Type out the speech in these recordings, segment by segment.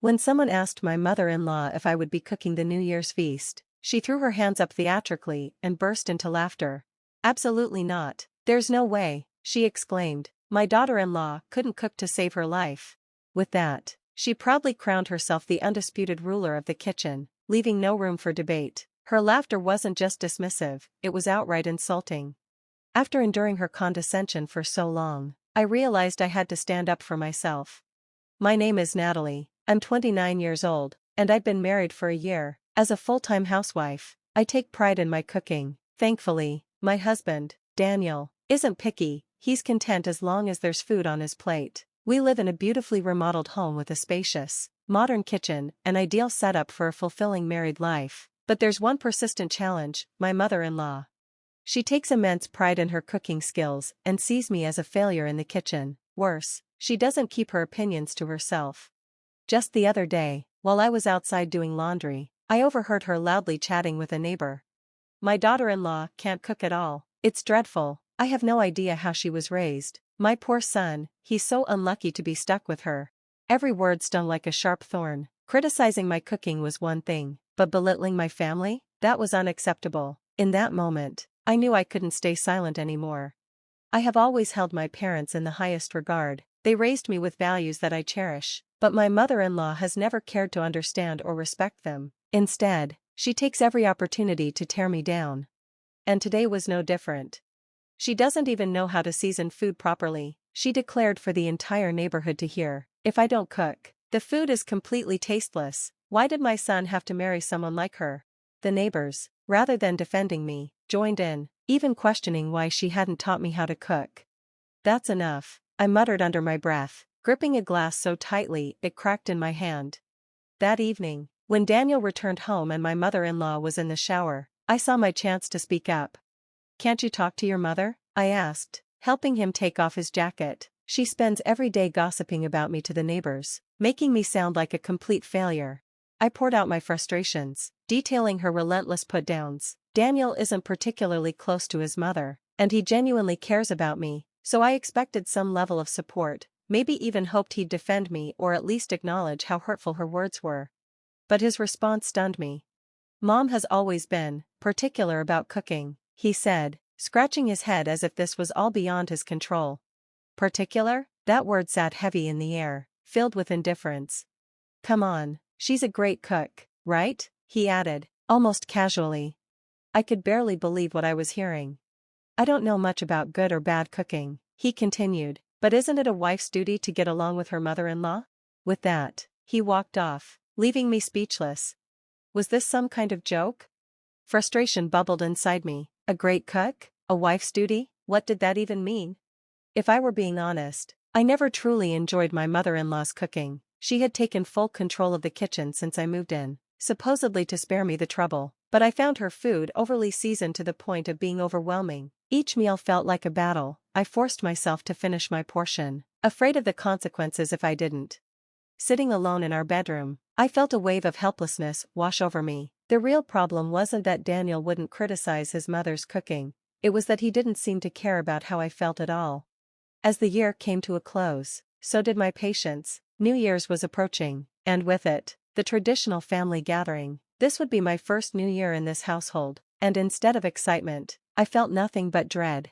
When someone asked my mother-in-law if I would be cooking the New Year's feast, she threw her hands up theatrically and burst into laughter. "Absolutely not. There's no way," she exclaimed. "My daughter-in-law couldn't cook to save her life." With that, she proudly crowned herself the undisputed ruler of the kitchen, leaving no room for debate. Her laughter wasn't just dismissive, it was outright insulting. After enduring her condescension for so long, I realized I had to stand up for myself. My name is Natalie, I'm 29 years old, and I've been married for a year. As a full-time housewife, I take pride in my cooking. Thankfully, my husband, Daniel, isn't picky, he's content as long as there's food on his plate. We live in a beautifully remodeled home with a spacious, modern kitchen, an ideal setup for a fulfilling married life. But there's one persistent challenge: my mother-in-law. She takes immense pride in her cooking skills and sees me as a failure in the kitchen. Worse, she doesn't keep her opinions to herself. Just the other day, while I was outside doing laundry, I overheard her loudly chatting with a neighbor. "My daughter-in-law can't cook at all. It's dreadful. I have no idea how she was raised. My poor son, he's so unlucky to be stuck with her." Every word stung like a sharp thorn. Criticizing my cooking was one thing, but belittling my family? That was unacceptable. In that moment, I knew I couldn't stay silent anymore. I have always held my parents in the highest regard. They raised me with values that I cherish, but my mother-in-law has never cared to understand or respect them. Instead, she takes every opportunity to tear me down. And today was no different. She doesn't even know how to season food properly. She declared for the entire neighborhood to hear, "If I don't cook, the food is completely tasteless. Why did my son have to marry someone like her?" The neighbors, rather than defending me, joined in, even questioning why she hadn't taught me how to cook. "That's enough," I muttered under my breath, gripping a glass so tightly it cracked in my hand. That evening, when Daniel returned home and my mother-in-law was in the shower, I saw my chance to speak up. "Can't you talk to your mother?" I asked, helping him take off his jacket. "She spends every day gossiping about me to the neighbors, making me sound like a complete failure." I poured out my frustrations, detailing her relentless put-downs. Daniel isn't particularly close to his mother, and he genuinely cares about me, so I expected some level of support, maybe even hoped he'd defend me or at least acknowledge how hurtful her words were. But his response stunned me. "Mom has always been particular about cooking," he said, scratching his head as if this was all beyond his control. Particular? That word sat heavy in the air, filled with indifference. "Come on, she's a great cook, right?" he added, almost casually. I could barely believe what I was hearing. "I don't know much about good or bad cooking," he continued, "but isn't it a wife's duty to get along with her mother-in-law?" With that, he walked off, leaving me speechless. Was this some kind of joke? Frustration bubbled inside me. A great cook? A wife's duty? What did that even mean? If I were being honest, I never truly enjoyed my mother-in-law's cooking. She had taken full control of the kitchen since I moved in, supposedly to spare me the trouble, but I found her food overly seasoned to the point of being overwhelming. Each meal felt like a battle. I forced myself to finish my portion, afraid of the consequences if I didn't. Sitting alone in our bedroom, I felt a wave of helplessness wash over me. The real problem wasn't that Daniel wouldn't criticize his mother's cooking, it was that he didn't seem to care about how I felt at all. As the year came to a close, so did my patience. New Year's was approaching, and with it, the traditional family gathering. This would be my first New Year in this household, and instead of excitement, I felt nothing but dread.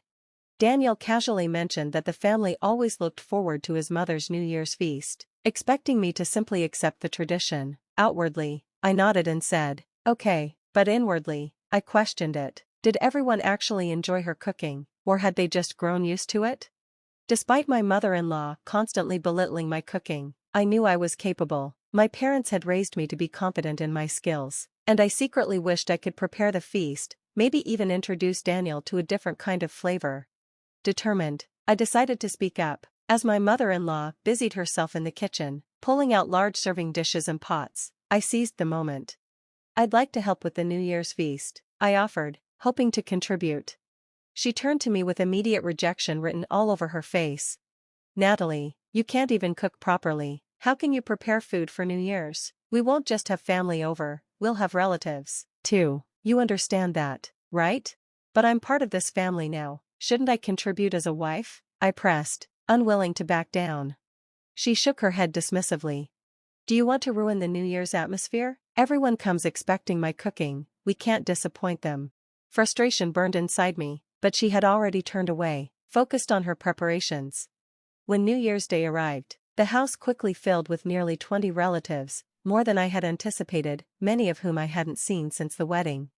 Daniel casually mentioned that the family always looked forward to his mother's New Year's feast, expecting me to simply accept the tradition. Outwardly, I nodded and said, "Okay," but inwardly, I questioned it. Did everyone actually enjoy her cooking, or had they just grown used to it? Despite my mother-in-law constantly belittling my cooking, I knew I was capable. My parents had raised me to be confident in my skills, and I secretly wished I could prepare the feast, maybe even introduce Daniel to a different kind of flavor. Determined, I decided to speak up. As my mother-in-law busied herself in the kitchen, pulling out large serving dishes and pots, I seized the moment. "I'd like to help with the New Year's feast," I offered, hoping to contribute. She turned to me with immediate rejection written all over her face. "Natalie, you can't even cook properly. How can you prepare food for New Year's? We won't just have family over, we'll have relatives, too. You understand that, right? But I'm part of this family now, shouldn't I contribute as a wife?" I pressed, unwilling to back down. She shook her head dismissively. Do you want to ruin the New Year's atmosphere? Everyone comes expecting my cooking, we can't disappoint them. Frustration burned inside me, but she had already turned away, focused on her preparations. When New Year's Day arrived, the house quickly filled with nearly 20 relatives, more than I had anticipated, many of whom I hadn't seen since the wedding.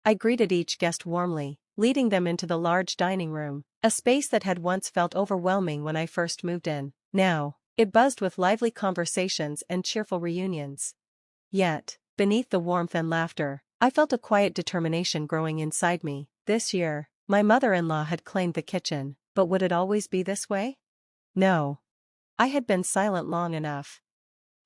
I greeted each guest warmly, leading them into the large dining room, a space that had once felt overwhelming when I first moved in. Now, it buzzed with lively conversations and cheerful reunions. Yet, beneath the warmth and laughter, I felt a quiet determination growing inside me. This year, my mother-in-law had claimed the kitchen, but would it always be this way? No. I had been silent long enough.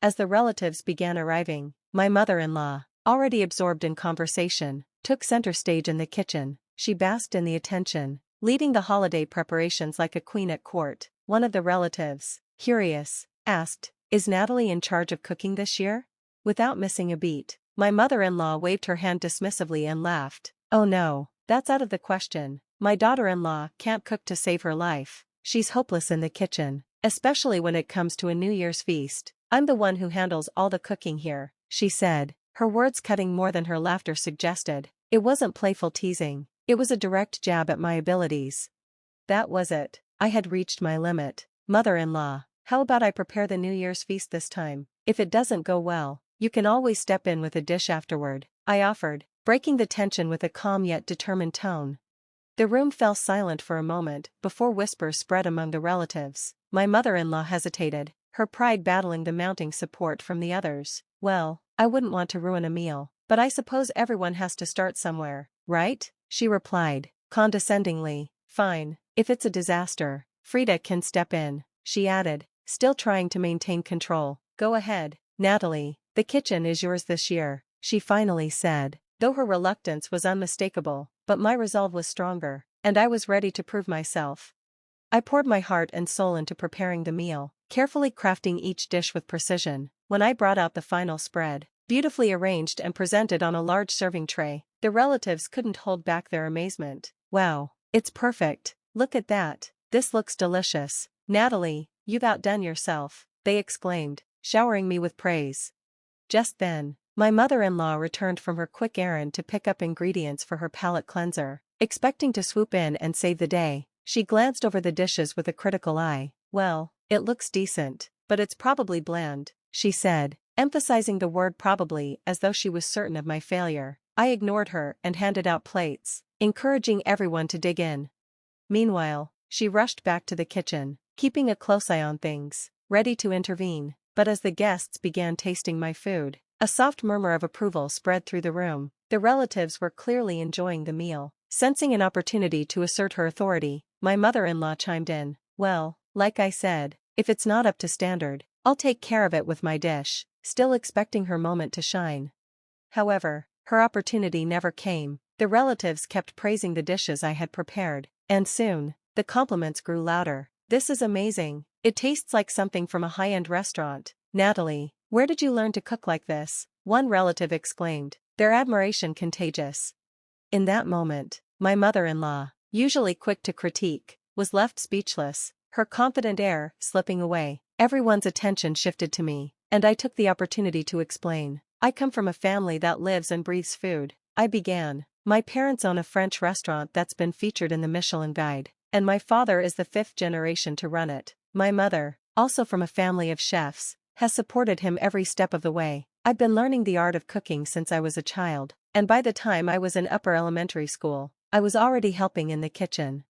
As the relatives began arriving, my mother-in-law, already absorbed in conversation, took center stage in the kitchen. She basked in the attention, leading the holiday preparations like a queen at court. One of the relatives, curious, asked, "Is Natalie in charge of cooking this year?" Without missing a beat, my mother-in-law waved her hand dismissively and laughed. "Oh no, that's out of the question. My daughter-in-law can't cook to save her life. She's hopeless in the kitchen, especially when it comes to a New Year's feast. I'm the one who handles all the cooking here," she said, her words cutting more than her laughter suggested. It wasn't playful teasing, it was a direct jab at my abilities. That was it. I had reached my limit. "Mother-in-law, how about I prepare the New Year's feast this time? If it doesn't go well, you can always step in with a dish afterward," I offered, breaking the tension with a calm yet determined tone. The room fell silent for a moment before whispers spread among the relatives. My mother-in-law hesitated, her pride battling the mounting support from the others. "Well, I wouldn't want to ruin a meal, but I suppose everyone has to start somewhere, right?" she replied, condescendingly. "Fine, if it's a disaster, Frida can step in," she added, still trying to maintain control. "Go ahead, Natalie, the kitchen is yours this year," she finally said, though her reluctance was unmistakable, but my resolve was stronger, and I was ready to prove myself. I poured my heart and soul into preparing the meal, carefully crafting each dish with precision. When I brought out the final spread, beautifully arranged and presented on a large serving tray, the relatives couldn't hold back their amazement. "Wow, it's perfect, look at that, this looks delicious. Natalie, you've outdone yourself," they exclaimed, showering me with praise. Just then, my mother-in-law returned from her quick errand to pick up ingredients for her palate cleanser. Expecting to swoop in and save the day, she glanced over the dishes with a critical eye. "Well, it looks decent, but it's probably bland," she said, emphasizing the word probably as though she was certain of my failure. I ignored her and handed out plates, encouraging everyone to dig in. Meanwhile, she rushed back to the kitchen, keeping a close eye on things, ready to intervene. But as the guests began tasting my food, a soft murmur of approval spread through the room. The relatives were clearly enjoying the meal. Sensing an opportunity to assert her authority, my mother-in-law chimed in. "Well, like I said, if it's not up to standard, I'll take care of it with my dish," still expecting her moment to shine. However, her opportunity never came. The relatives kept praising the dishes I had prepared, and soon, the compliments grew louder. "This is amazing, it tastes like something from a high-end restaurant. Natalie, where did you learn to cook like this?" one relative exclaimed, their admiration contagious. In that moment, my mother-in-law, usually quick to critique, was left speechless, her confident air slipping away. Everyone's attention shifted to me, and I took the opportunity to explain. "I come from a family that lives and breathes food," I began. "My parents own a French restaurant that's been featured in the Michelin Guide, and my father is the 5th generation to run it. My mother, also from a family of chefs, has supported him every step of the way. I've been learning the art of cooking since I was a child, and by the time I was in upper elementary school, I was already helping in the kitchen."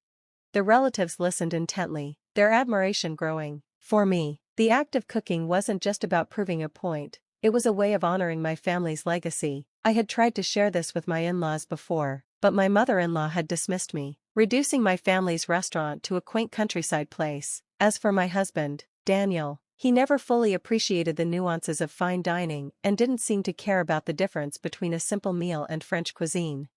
The relatives listened intently, their admiration growing. For me, the act of cooking wasn't just about proving a point, it was a way of honoring my family's legacy. I had tried to share this with my in-laws before, but my mother-in-law had dismissed me, reducing my family's restaurant to a quaint countryside place. As for my husband, Daniel, he never fully appreciated the nuances of fine dining and didn't seem to care about the difference between a simple meal and French cuisine.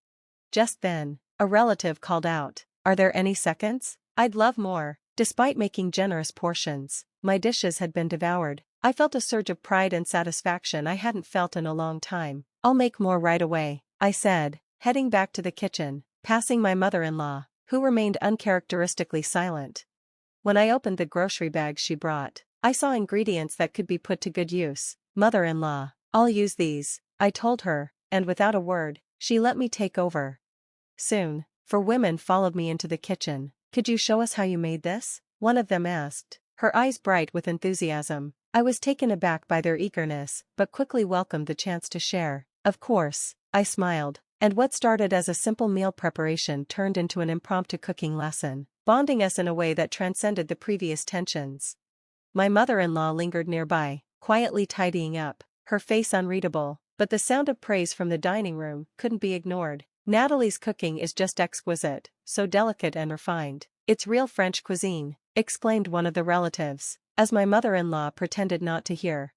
Just then, a relative called out, "Are there any seconds? I'd love more." Despite making generous portions, my dishes had been devoured. I felt a surge of pride and satisfaction I hadn't felt in a long time. "I'll make more right away," I said, heading back to the kitchen, passing my mother-in-law, who remained uncharacteristically silent. When I opened the grocery bag she brought, I saw ingredients that could be put to good use: Mother-in-law, I'll use these, I told her, and without a word, she let me take over. Soon, 4 women followed me into the kitchen. Could you show us how you made this? One of them asked, her eyes bright with enthusiasm. I was taken aback by their eagerness, but quickly welcomed the chance to share. Of course, I smiled, and what started as a simple meal preparation turned into an impromptu cooking lesson, bonding us in a way that transcended the previous tensions. My mother-in-law lingered nearby, quietly tidying up, her face unreadable, but the sound of praise from the dining room couldn't be ignored. Natalie's cooking is just exquisite, so delicate and refined. It's real French cuisine, exclaimed one of the relatives, as my mother-in-law pretended not to hear.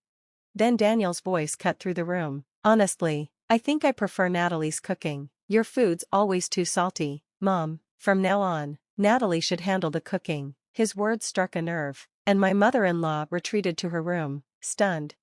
Then Daniel's voice cut through the room. Honestly, I think I prefer Natalie's cooking. Your food's always too salty, Mom. From now on, Natalie should handle the cooking. His words struck a nerve, and my mother-in-law retreated to her room, stunned.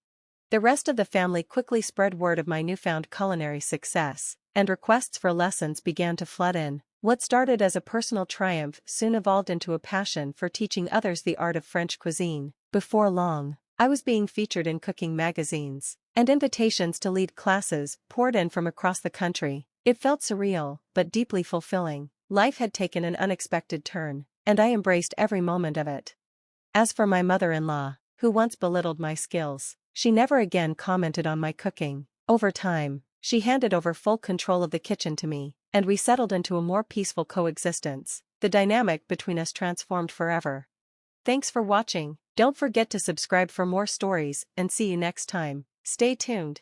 The rest of the family quickly spread word of my newfound culinary success, and requests for lessons began to flood in. What started as a personal triumph soon evolved into a passion for teaching others the art of French cuisine. Before long, I was being featured in cooking magazines, and invitations to lead classes poured in from across the country. It felt surreal, but deeply fulfilling. Life had taken an unexpected turn, and I embraced every moment of it. As for my mother-in-law, who once belittled my skills, she never again commented on my cooking. Over time, she handed over full control of the kitchen to me, and we settled into a more peaceful coexistence. The dynamic between us transformed forever. Thanks for watching. Don't forget to subscribe for more stories, and see you next time. Stay tuned.